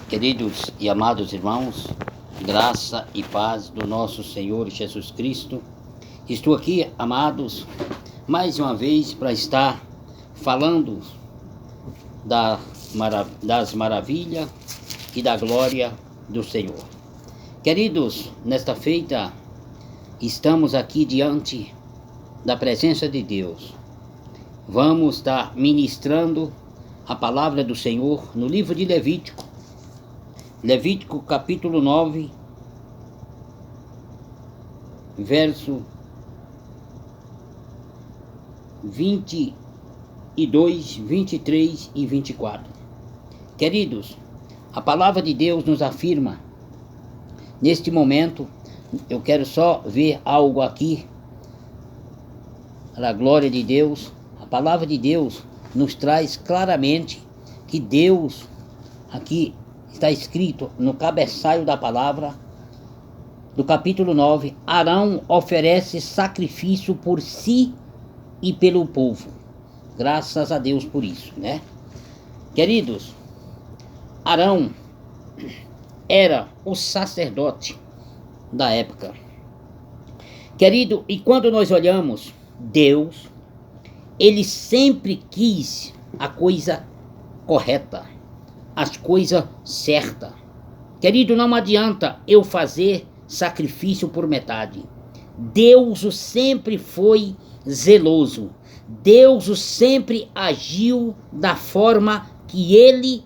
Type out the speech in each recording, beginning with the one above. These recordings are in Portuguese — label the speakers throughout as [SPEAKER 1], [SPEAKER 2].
[SPEAKER 1] Queridos e amados irmãos, graça e paz do nosso Senhor Jesus Cristo. Estou aqui, amados, mais uma vez para estar falando das maravilhas e da glória do Senhor. Queridos, nesta feita, estamos aqui diante da presença de Deus. Vamos estar ministrando a palavra do Senhor no livro de Levítico capítulo 9, verso 22, 23 e 24. Queridos, a palavra de Deus nos afirma, neste momento, eu quero só ver algo aqui, para a glória de Deus. A palavra de Deus nos traz claramente que Deus, aqui está escrito no cabeçalho da palavra, do capítulo 9, Arão oferece sacrifício por si e pelo povo. Graças a Deus por isso, né? Queridos, Arão era o sacerdote da época. Querido, e quando nós olhamos Deus, ele sempre quis a coisa correta, as coisas certas. Querido, não adianta eu fazer sacrifício por metade. Deus sempre foi zeloso. Deus sempre agiu da forma que ele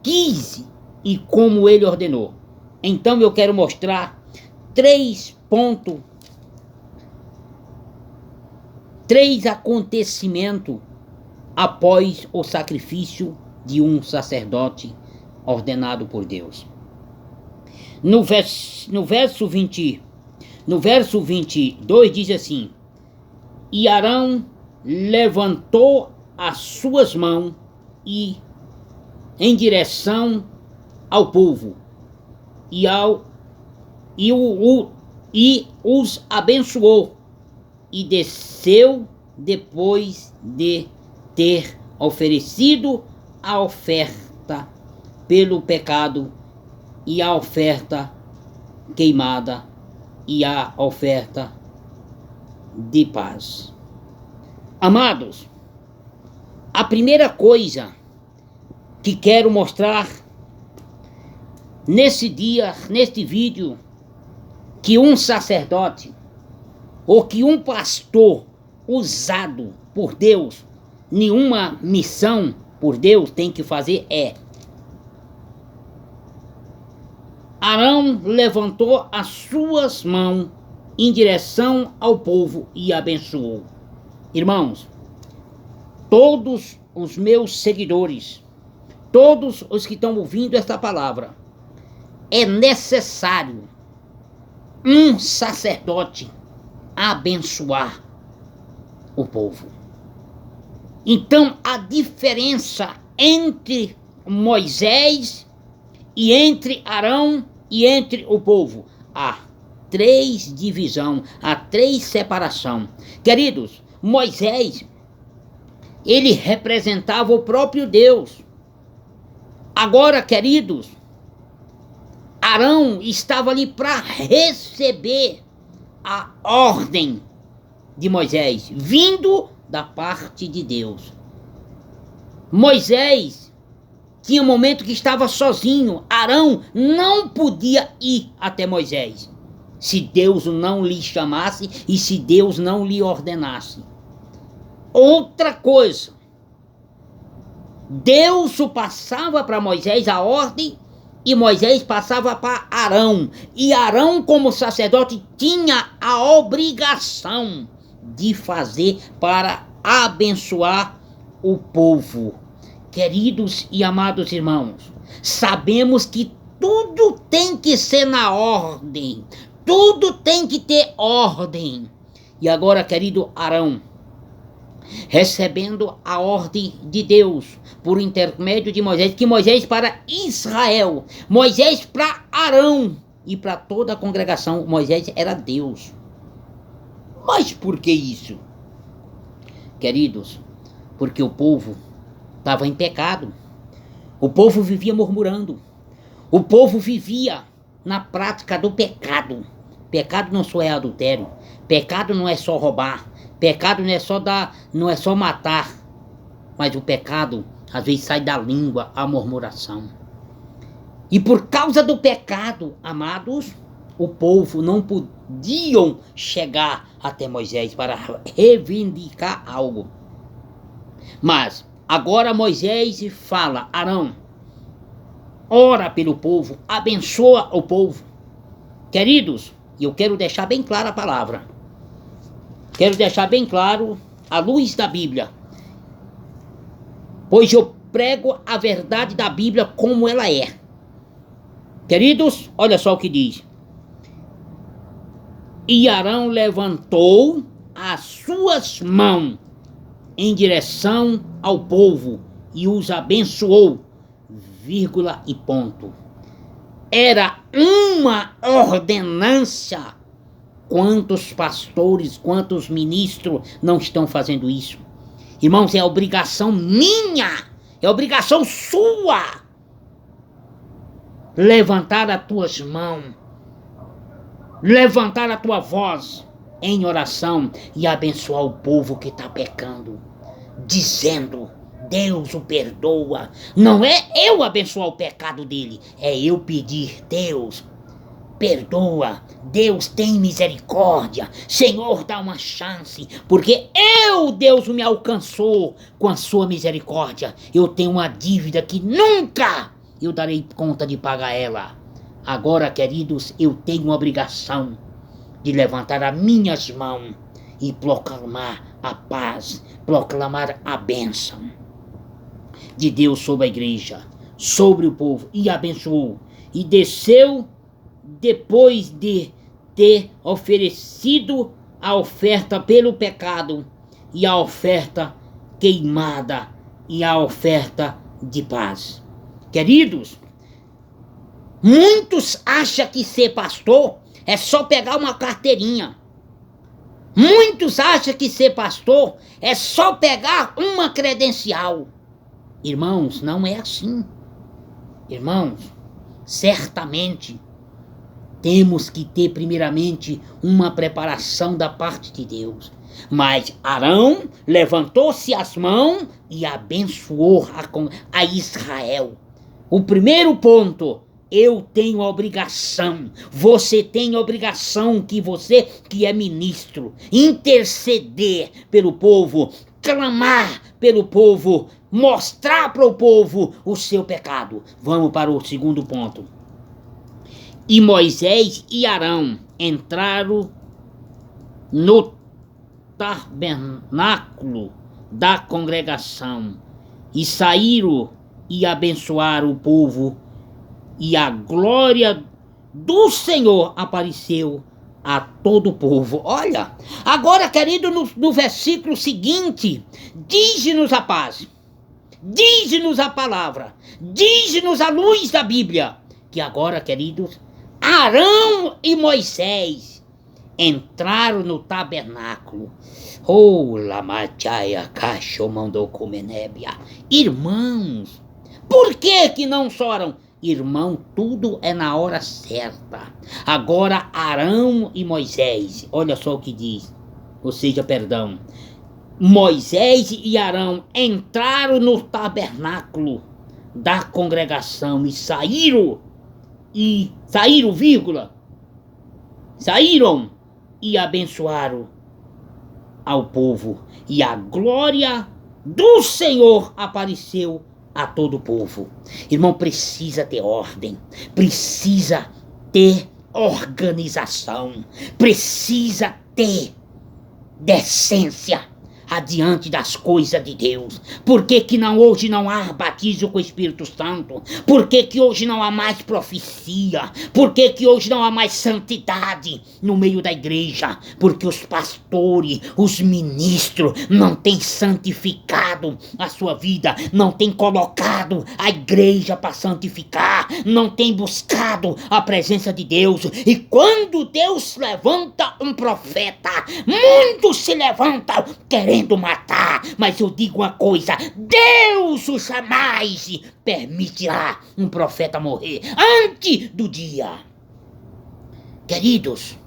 [SPEAKER 1] quis e como ele ordenou. Então eu quero mostrar três acontecimentos após o sacrifício de um sacerdote ordenado por Deus. No verso 22 diz assim: E Arão levantou as suas mãos em direção ao povo e os abençoou, e desceu depois de ter oferecido a oferta pelo pecado e a oferta queimada e a oferta de paz. Amados, a primeira coisa que quero mostrar nesse vídeo, que um sacerdote ou que um pastor usado por Deus, nenhuma missão por Deus tem que fazer Arão levantou as suas mãos em direção ao povo e abençoou. Irmãos, todos os meus seguidores, todos os que estão ouvindo esta palavra, é necessário um sacerdote abençoar o povo. Então, a diferença entre Moisés e entre Arão e entre o povo, há três divisões, há três separações. Queridos, Moisés, ele representava o próprio Deus. Agora, queridos, Arão estava ali para receber a ordem de Moisés, vindo da parte de Deus. Moisés tinha um momento que estava sozinho. Arão não podia ir até Moisés se Deus não lhe chamasse e se Deus não lhe ordenasse. Outra coisa, Deus passava para Moisés a ordem e Moisés passava para Arão. E Arão, como sacerdote, tinha a obrigação de fazer para abençoar o povo. Queridos e amados irmãos, sabemos que tudo tem que ser na ordem, tudo tem que ter ordem. E agora, querido Arão, recebendo a ordem de Deus por intermédio de Moisés, que Moisés para Israel, Moisés para Arão e para toda a congregação, Moisés era Deus. Mas por que isso? Queridos, porque o povo estava em pecado. O povo vivia murmurando. O povo vivia na prática do pecado. Pecado não só é adultério. Pecado não é só roubar. Pecado não é só matar. Mas o pecado, às vezes, sai da língua a murmuração. E por causa do pecado, amados, o povo não podiam chegar até Moisés para reivindicar algo. Mas agora Moisés fala: Arão, ora pelo povo, abençoa o povo. Queridos, eu quero deixar bem clara a palavra. Quero deixar bem claro a luz da Bíblia. Pois eu prego a verdade da Bíblia como ela é. Queridos, olha só o que diz. E Arão levantou as suas mãos em direção ao povo e os abençoou, vírgula e ponto. Era uma ordenança. Quantos pastores, quantos ministros não estão fazendo isso? Irmãos, é obrigação minha, é obrigação sua. Levantar as tuas mãos, levantar a tua voz em oração e abençoar o povo que está pecando, dizendo: Deus o perdoa. Não é eu abençoar o pecado dele, é eu pedir: Deus, perdoa, Deus tem misericórdia, Senhor, dá uma chance, porque Deus me alcançou com a sua misericórdia. Eu tenho uma dívida que nunca eu darei conta de pagar ela. Agora, queridos, eu tenho uma obrigação de levantar as minhas mãos e proclamar a paz, proclamar a bênção de Deus sobre a igreja, sobre o povo, e abençoou. E desceu depois de ter oferecido a oferta pelo pecado, e a oferta queimada, e a oferta de paz. Queridos, muitos acham que ser pastor é só pegar uma carteirinha. Muitos acham que ser pastor é só pegar uma credencial. Irmãos, não é assim. Irmãos, certamente temos que ter primeiramente uma preparação da parte de Deus. Mas Arão levantou-se as mãos e abençoou a Israel. O primeiro ponto: eu tenho a obrigação, você tem a obrigação, que você que é ministro, interceder pelo povo, clamar pelo povo, mostrar para o povo o seu pecado. Vamos para o segundo ponto. E Moisés e Arão entraram no tabernáculo da congregação e saíram e abençoaram o povo, e a glória do Senhor apareceu a todo o povo. Olha, agora, querido, no versículo seguinte, diz-nos a paz, diz-nos a palavra, diz-nos a luz da Bíblia, que agora, queridos, Arão e Moisés entraram no tabernáculo. Oh, lamachaya cacho mandou comenébia. Irmãos, por que não choram? Irmão, tudo é na hora certa. Agora Arão e Moisés, olha só o que diz, ou seja, perdão, Moisés e Arão entraram no tabernáculo da congregação e saíram, vírgula, saíram e abençoaram ao povo, e a glória do Senhor apareceu a todo o povo. Irmão, precisa ter ordem, precisa ter organização, precisa ter decência adiante das coisas de Deus. Por que hoje não há batismo com o Espírito Santo? Por que hoje não há mais profecia? Por que hoje não há mais santidade no meio da igreja? Porque os pastores, os ministros não têm santificado a sua vida, não têm colocado a igreja para santificar, não têm buscado a presença de Deus. E quando Deus levanta um profeta, muitos se levantam querendo querendo matar, mas eu digo uma coisa: Deus jamais permitirá um profeta morrer antes do dia. Queridos,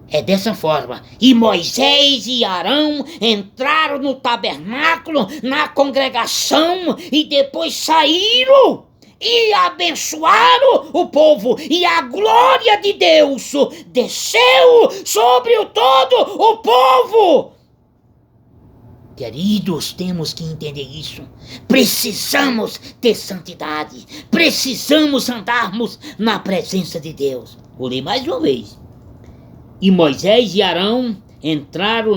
[SPEAKER 1] é dessa forma. E Moisés e Arão entraram no tabernáculo, na congregação, e depois saíram e abençoaram o povo. E a glória de Deus desceu sobre todo o povo. Queridos, temos que entender isso. Precisamos ter santidade. Precisamos andarmos na presença de Deus. Vou ler mais uma vez. E Moisés e Arão entraram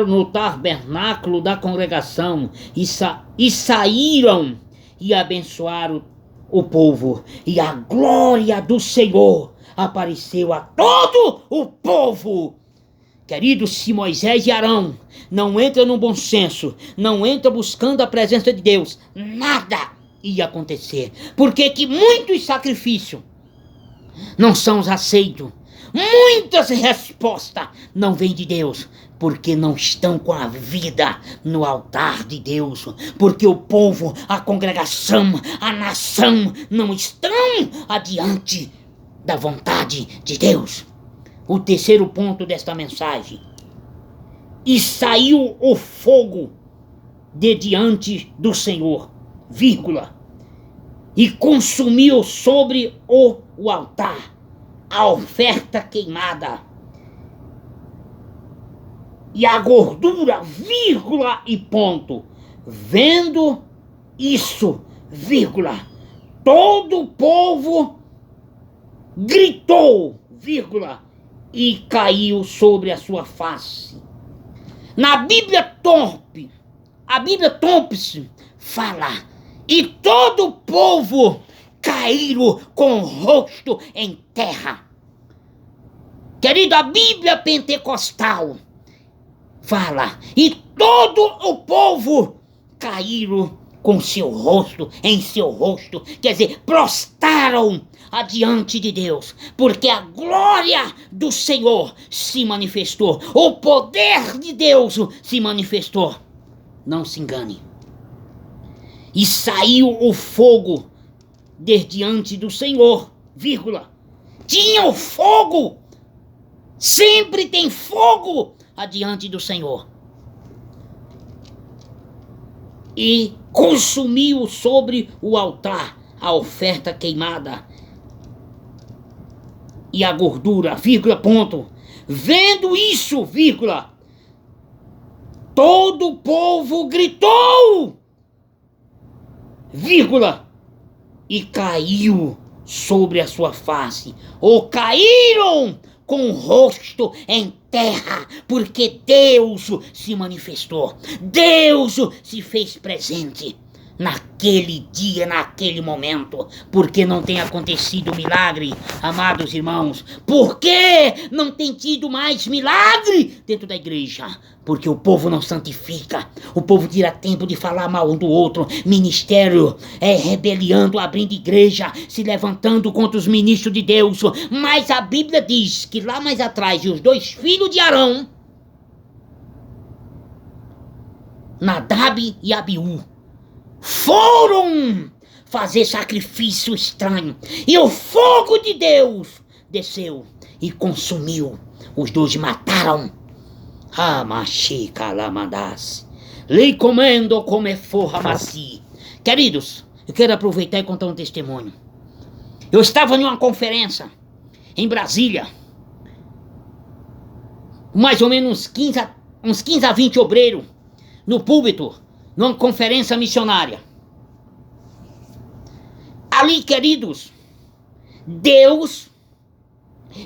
[SPEAKER 1] no tabernáculo da congregação e saíram e abençoaram o povo. E a glória do Senhor apareceu a todo o povo. Queridos, se Moisés e Arão não entram no bom senso, não entram buscando a presença de Deus, nada ia acontecer. Porque que muitos sacrifícios não são aceitos. Muitas respostas não vêm de Deus, porque não estão com a vida no altar de Deus, porque o povo, a congregação, a nação não estão adiante da vontade de Deus. O terceiro ponto desta mensagem: e saiu o fogo de diante do Senhor, vírgula, e consumiu sobre o altar a oferta queimada e a gordura, vírgula e ponto. Vendo isso, vírgula, todo o povo gritou, vírgula, e caiu sobre a sua face. Na Bíblia Thompson, a Bíblia Thompson fala: e todo o povo caíram com o rosto em terra. Querido, a Bíblia Pentecostal fala: e todo o povo caíram com seu rosto, em seu rosto, quer dizer, prostraram adiante de Deus, porque a glória do Senhor se manifestou, o poder de Deus se manifestou. Não se engane. E saiu o fogo de diante do Senhor, vírgula. Tinha o fogo, sempre tem fogo adiante do Senhor. E consumiu sobre o altar a oferta queimada e a gordura, vírgula, ponto. Vendo isso, vírgula, todo o povo gritou, vírgula, e caiu sobre a sua face, ou caíram com o rosto em terra, porque Deus se manifestou, Deus se fez presente naquele dia, naquele momento. Porque não tem acontecido milagre, amados irmãos? Por que não tem tido mais milagre dentro da igreja? Porque o povo não santifica, o povo tira tempo de falar mal um do outro, ministério rebeliando, abrindo igreja, se levantando contra os ministros de Deus. Mas a Bíblia diz que lá mais atrás, os dois filhos de Arão, Nadab e Abiú, foram fazer sacrifício estranho, e o fogo de Deus desceu e consumiu. Os dois mataram. Lhe comendo como forra macia. Queridos, eu quero aproveitar e contar um testemunho. Eu estava em uma conferência em Brasília, mais ou menos uns 15 a 20 obreiros no púlpito, numa conferência missionária. Ali, queridos, Deus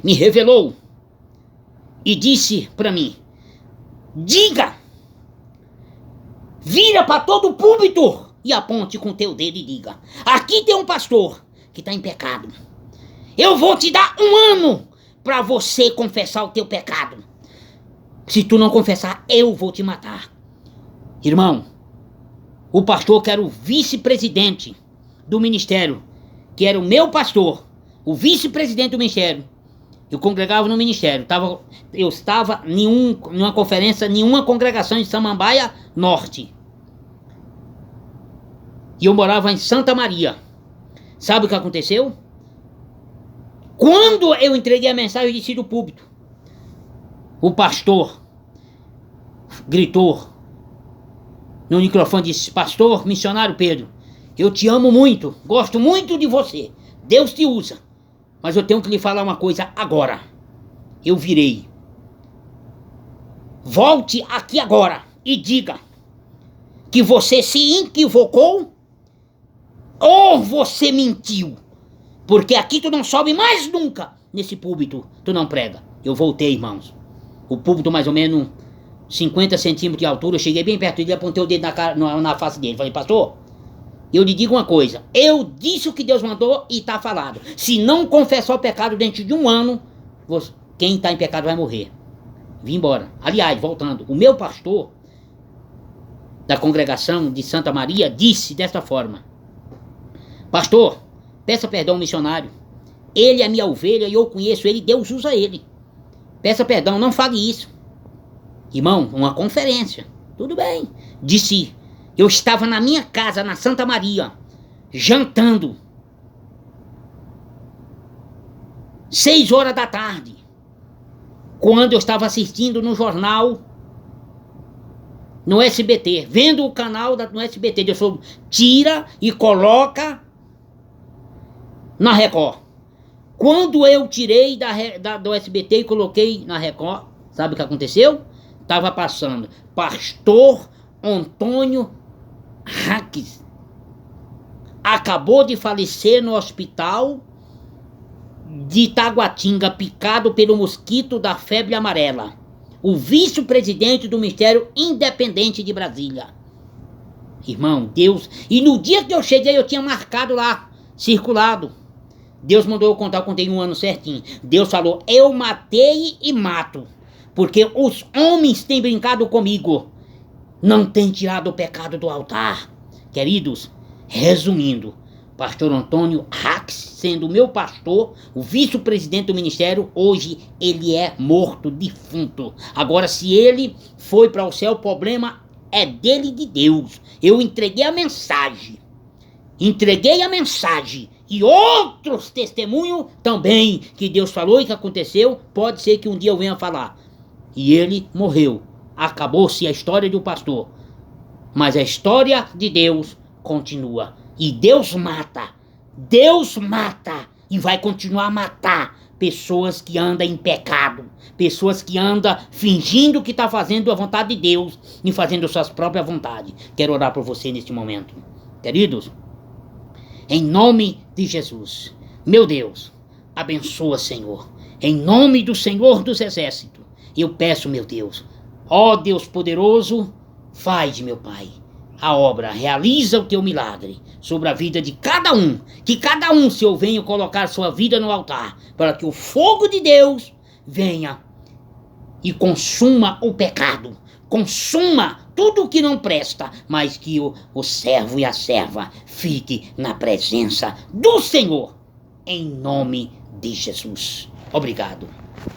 [SPEAKER 1] me revelou e disse para mim: diga, vira para todo o púlpito e aponte com teu dedo e diga: aqui tem um pastor que está em pecado. Eu vou te dar 1 ano para você confessar o teu pecado. Se tu não confessar, eu vou te matar. Irmão, o pastor que era o vice-presidente do ministério, que era o meu pastor, o vice-presidente do ministério, Eu congregava no ministério. Eu estava em uma conferência, em uma congregação em Samambaia Norte. E eu morava em Santa Maria. Sabe o que aconteceu? Quando eu entreguei a mensagem, eu disse do púlpito, o pastor gritou no microfone, disse: pastor, missionário Pedro, eu te amo muito, gosto muito de você, Deus te usa, mas eu tenho que lhe falar uma coisa agora. Eu virei: volte aqui agora e diga que você se equivocou ou você mentiu, porque aqui tu não sobe mais nunca nesse púlpito, tu não prega. Eu voltei, irmãos, o púlpito mais ou menos 50 centímetros de altura, eu cheguei bem perto dele, apontei o dedo na face dele, falei: pastor, eu lhe digo uma coisa, eu disse o que Deus mandou e está falado. Se não confessar o pecado dentro de um ano, quem está em pecado vai morrer. Vim embora. Aliás, voltando, o meu pastor da congregação de Santa Maria disse desta forma: pastor, peça perdão ao missionário, ele é minha ovelha e eu conheço ele, Deus usa ele. Peça perdão, não fale isso. Irmão, uma conferência, tudo bem. Disse, eu estava na minha casa, na Santa Maria, jantando, 6 horas da tarde, quando eu estava assistindo no jornal, no SBT, vendo o canal no SBT, Deus falou: tira e coloca na Record. Quando eu tirei do SBT e coloquei na Record, sabe o que aconteceu? Estava passando pastor Antônio Hacks, acabou de falecer no hospital de Taguatinga, picado pelo mosquito da febre amarela. O vice-presidente do Ministério Independente de Brasília. Irmão, Deus... E no dia que eu cheguei, eu tinha marcado lá, circulado. Deus mandou eu contar, eu contei um ano certinho. Deus falou: eu matei e mato, porque os homens têm brincado comigo, não têm tirado o pecado do altar. Queridos, resumindo, pastor Antônio Hacks, sendo meu pastor, o vice-presidente do ministério, hoje ele é morto, defunto. Agora, se ele foi para o céu, o problema é dele e de Deus. Eu entreguei a mensagem. E outros testemunhos também, que Deus falou e que aconteceu, pode ser que um dia eu venha falar. E ele morreu. Acabou-se a história do pastor. Mas a história de Deus continua. E Deus mata e vai continuar a matar pessoas que andam em pecado, pessoas que andam fingindo que está fazendo a vontade de Deus e fazendo suas próprias vontades. Quero orar por você neste momento. Queridos, em nome de Jesus, meu Deus, abençoa, Senhor, em nome do Senhor dos Exércitos, eu peço, meu Deus, ó Deus poderoso, faz, meu Pai, a obra, realiza o teu milagre sobre a vida de cada um, que cada um, Senhor, venha colocar sua vida no altar, para que o fogo de Deus venha e consuma o pecado, consuma tudo que não presta, mas que o servo e a serva fique na presença do Senhor, em nome de Jesus. Obrigado.